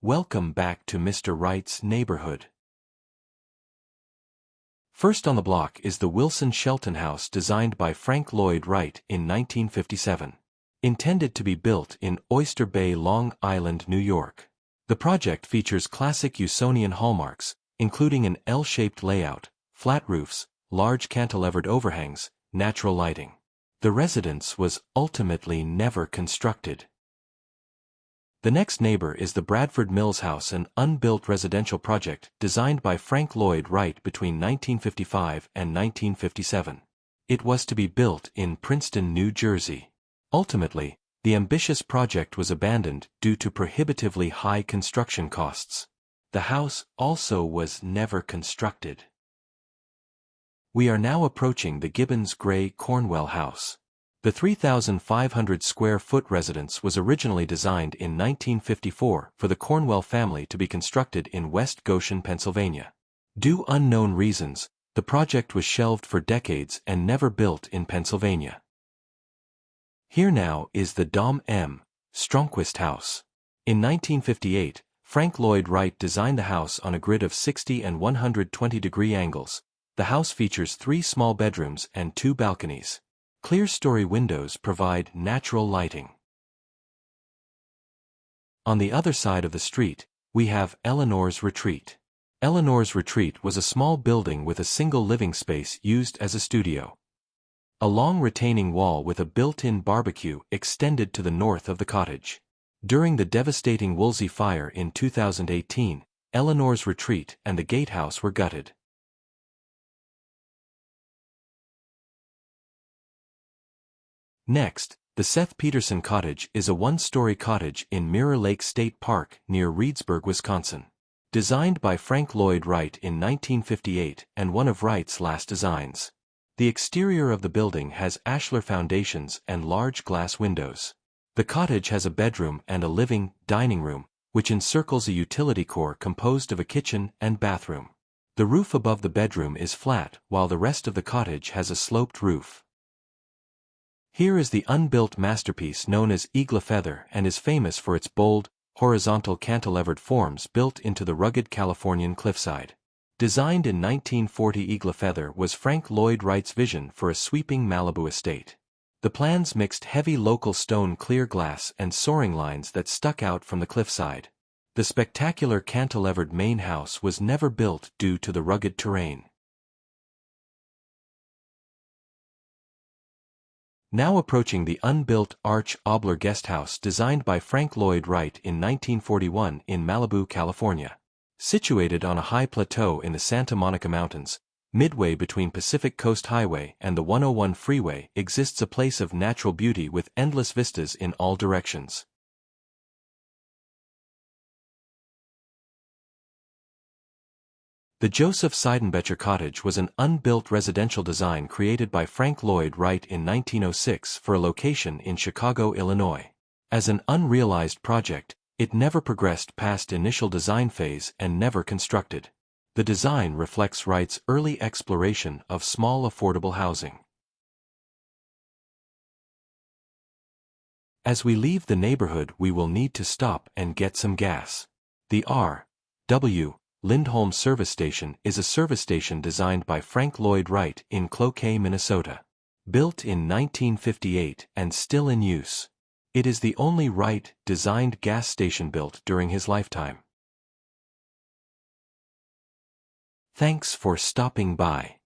Welcome back to Mr. Wright's neighborhood. First on the block is the Wilson Shelton House designed by Frank Lloyd Wright in 1957. Intended to be built in Oyster Bay, Long Island, New York. The project features classic Usonian hallmarks, including an L-shaped layout, flat roofs, large cantilevered overhangs, natural lighting. The residence was ultimately never constructed. The next neighbor is the Bradford Mills House, an unbuilt residential project designed by Frank Lloyd Wright between 1955 and 1957. It was to be built in Princeton, New Jersey. Ultimately, the ambitious project was abandoned due to prohibitively high construction costs. The house also was never constructed. We are now approaching the Gibbons Gray Cornwell House. The 3,500 square foot residence was originally designed in 1954 for the Cornwell family to be constructed in West Goshen, Pennsylvania. Due to unknown reasons, the project was shelved for decades and never built in Pennsylvania. Here now is the Dom M. Stromquist House. In 1958, Frank Lloyd Wright designed the house on a grid of 60 and 120-degree angles. The house features 3 small bedrooms and 2 balconies. Clear-story windows provide natural lighting. On the other side of the street, we have Eleanor's Retreat. Eleanor's Retreat was a small building with a single living space used as a studio. A long retaining wall with a built-in barbecue extended to the north of the cottage. During the devastating Woolsey Fire in 2018, Eleanor's Retreat and the gatehouse were gutted. Next, the Seth Peterson Cottage is a one-story cottage in Mirror Lake State Park near Reedsburg, Wisconsin. Designed by Frank Lloyd Wright in 1958 and one of Wright's last designs. The exterior of the building has ashlar foundations and large glass windows. The cottage has a bedroom and a living, dining room, which encircles a utility core composed of a kitchen and bathroom. The roof above the bedroom is flat, while the rest of the cottage has a sloped roof. Here is the unbuilt masterpiece known as Eagle Feather and is famous for its bold, horizontal cantilevered forms built into the rugged Californian cliffside. Designed in 1940, Eagle Feather was Frank Lloyd Wright's vision for a sweeping Malibu estate. The plans mixed heavy local stone clear glass and soaring lines that stuck out from the cliffside. The spectacular cantilevered main house was never built due to the rugged terrain. Now approaching the unbuilt Arch Obler Guest House designed by Frank Lloyd Wright in 1941 in Malibu, California. Situated on a high plateau in the Santa Monica Mountains, midway between Pacific Coast Highway and the 101 freeway, exists a place of natural beauty with endless vistas in all directions. The Joseph Seidenbecher Cottage was an unbuilt residential design created by Frank Lloyd Wright in 1906 for a location in Chicago, Illinois. As an unrealized project, it never progressed past initial design phase and never constructed. The design reflects Wright's early exploration of small affordable housing. As we leave the neighborhood, we will need to stop and get some gas. The R.W. Lindholm Service Station is a service station designed by Frank Lloyd Wright in Cloquet, Minnesota. Built in 1958 and still in use. It is the only Wright-designed gas station built during his lifetime. Thanks for stopping by.